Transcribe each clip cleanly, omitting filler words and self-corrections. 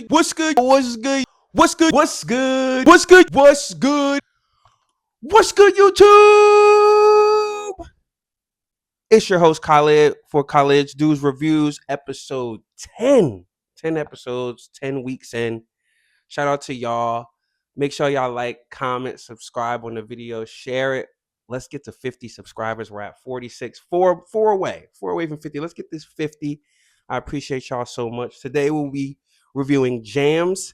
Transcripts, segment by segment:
good? What's good? What's good? What's good? What's good? What's good? What's good? What's good, YouTube? It's your host, Khalid, for Khalid's Dudes Reviews, episode 10. 10 episodes, 10 weeks in. Shout out to y'all. Make sure y'all like, comment, subscribe on the video, share it. Let's get to 50 subscribers. We're at 46. Four away from 50. Let's get this 50. I appreciate y'all so much. Today we'll be reviewing jams,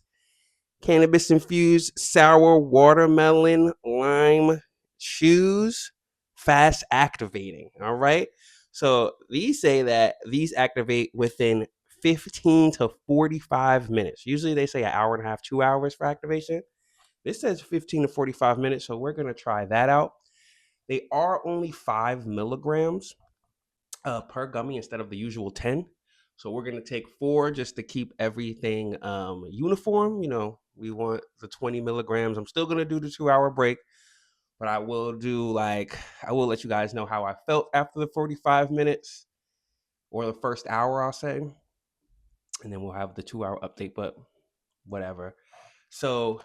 cannabis infused sour watermelon lime chews, fast activating. All right. So these say that these activate within 15 to 45 minutes. Usually they say an hour and a half, 2 hours for activation. This says 15 to 45 minutes. So we're going to try that out. They are only 5 milligrams per gummy instead of the usual 10. So we're going to take 4 just to keep everything uniform. You know, we want the 20 milligrams. I'm still going to do the 2-hour break, but I will let you guys know how I felt after the 45 minutes or the first hour, I'll say. And then we'll have the 2-hour update, but whatever. So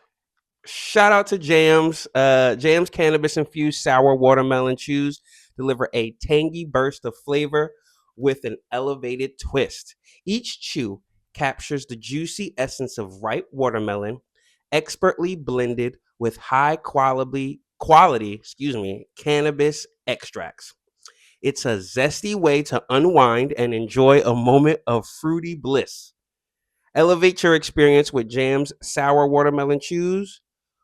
shout out to Jams. Jams Cannabis Infused Sour Watermelon Chews deliver a tangy burst of flavor with an elevated twist. Each chew captures the juicy essence of ripe watermelon, expertly blended with high quality cannabis extracts. It's a zesty way to unwind and enjoy a moment of fruity bliss. Elevate your experience with Jams Sour Watermelon Chews,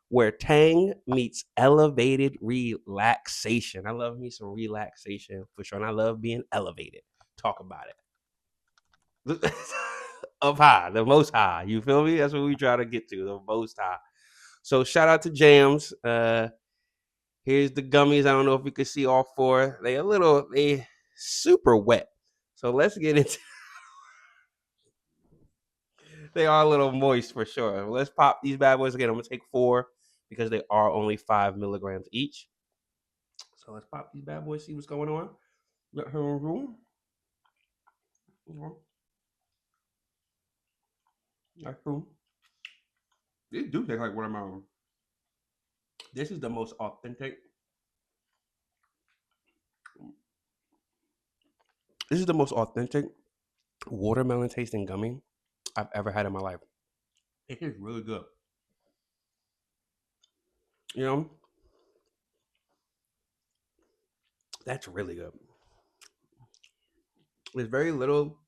where tang meets elevated relaxation. I love me some relaxation for sure, and I love being elevated. Talk about it. Up high, the most high. You feel me? That's what we try to get to, the most high. So shout out to Jams. Here's the gummies. I don't know if you can see all 4. They super wet. So let's get into. They are a little moist for sure. Let's pop these bad boys again. I'm gonna take 4 because they are only 5 milligrams each. So let's pop these bad boys. See what's going on. Let her in room. That's cool. These do taste like watermelon. This is the most authentic. This is the most authentic watermelon tasting gummy I've ever had in my life. It is really good. You know, that's really good. There's very little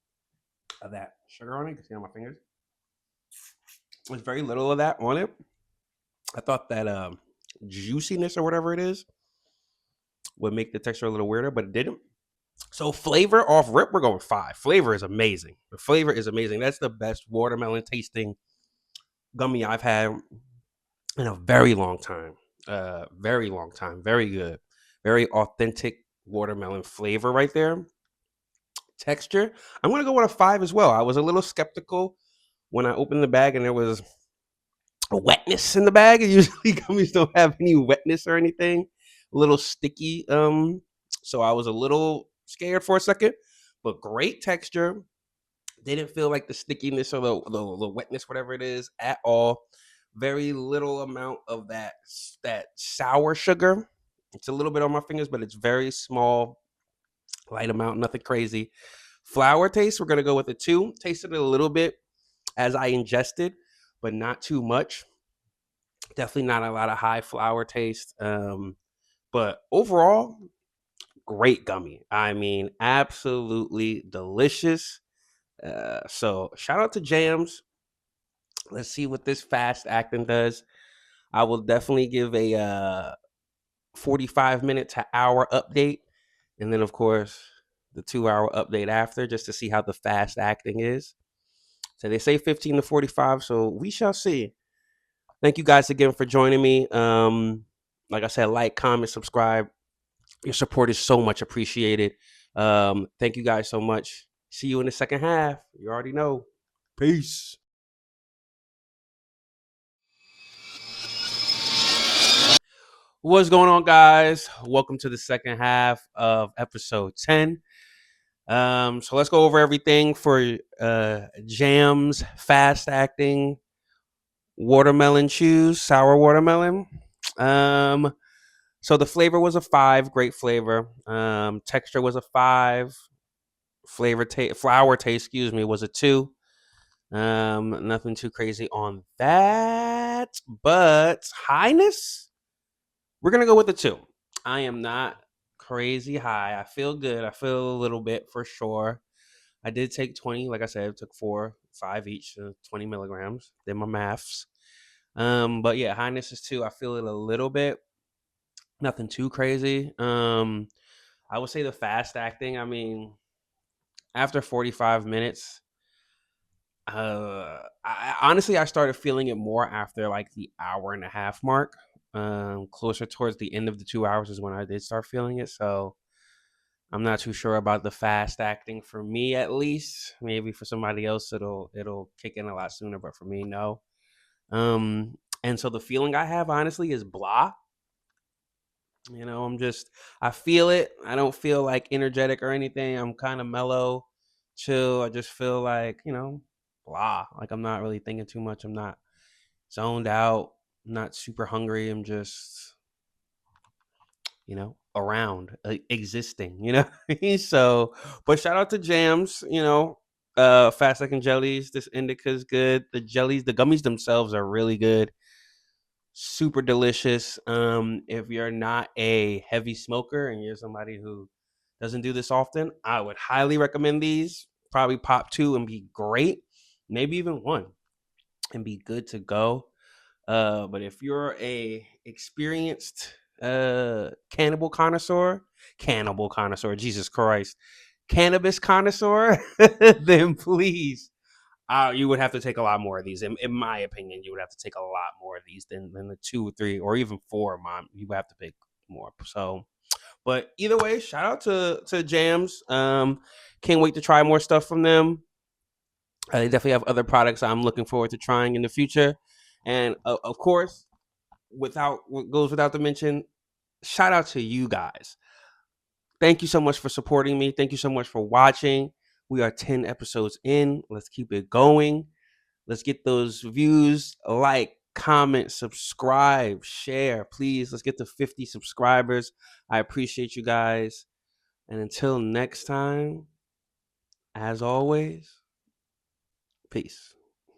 of that sugar on it. You can see on my fingers. There's very little of that on it. I thought that juiciness or whatever it is would make the texture a little weirder, but it didn't. So flavor off rip, we're going 5. Flavor is amazing. The flavor is amazing. That's the best watermelon tasting gummy I've had in a very long time. Very long time. Very good. Very authentic watermelon flavor right there. Texture, I'm going to go with a 5 as well. I was a little skeptical when I opened the bag and there was a wetness in the bag. Usually gummies don't have any wetness or anything. A little sticky. So I was a little scared for a second, but great texture. Didn't feel like the stickiness or the wetness, whatever it is, at all. Very little amount of that sour sugar. It's a little bit on my fingers, but it's very small, light amount, nothing crazy. Flower taste, we're gonna go with a 2. Tasted it a little bit as I ingested, but not too much. Definitely not a lot of high flower taste. But overall, great gummy. I mean, absolutely delicious. So shout out to Jams. Let's see what this fast acting does. I will definitely give a 45-minute to hour update. And then, of course, the 2-hour update after just to see how the fast acting is. So they say 15 to 45. So we shall see. Thank you guys again for joining me. Like I said, like, comment, subscribe. Your support is so much appreciated. Thank you guys so much. See you in the second half. You already know. Peace. What's going on, guys? Welcome to the second half of episode 10. So let's go over everything for Jam's fast acting watermelon chews, sour watermelon. Um, so the flavor was a 5, great flavor. Texture was a 5. Flour taste, excuse me, was a 2. Nothing too crazy on that. But highness, we're gonna go with the 2. I am not crazy high. I feel good. I feel a little bit for sure. I did take 20, like I said, I took 4, 5 each, 20 milligrams. Did my maths. But yeah, highness is 2. I feel it a little bit. Nothing too crazy. I would say the fast acting. I mean, after 45 minutes, honestly, I started feeling it more after like the hour and a half mark. Closer towards the end of the 2 hours is when I did start feeling it. So I'm not too sure about the fast acting for me, at least. Maybe for somebody else, it'll kick in a lot sooner, but for me, no. And so the feeling I have, honestly, is blah. I feel it. I don't feel like energetic or anything. I'm kind of mellow, chill. I just feel like, blah. Like I'm not really thinking too much. I'm not zoned out. I'm not super hungry. I'm just, around, existing, So, but shout out to Jams, Fast Second Jellies. This indica is good. The jellies, the gummies themselves are really good. Super delicious. If you're not a heavy smoker and you're somebody who doesn't do this often, I would highly recommend these. Probably pop 2 and be great. Maybe even 1 and be good to go. But if you're a experienced cannibal connoisseur, Jesus Christ, cannabis connoisseur, then please, you would have to take a lot more of these. In my opinion, you would have to take a lot more of these than the 2 or 3 or even 4. Mom, you would have to pick more. So, but either way, shout out to Jams. Can't wait to try more stuff from them. They definitely have other products I'm looking forward to trying in the future, and of course, without what goes without the mention, shout out to you guys. Thank you so much for supporting me. Thank you so much for watching. We are 10 episodes in. Let's keep it going. Let's get those views, like, comment, subscribe, share, please. Let's get to 50 subscribers. I appreciate you guys. And until next time, as always, peace.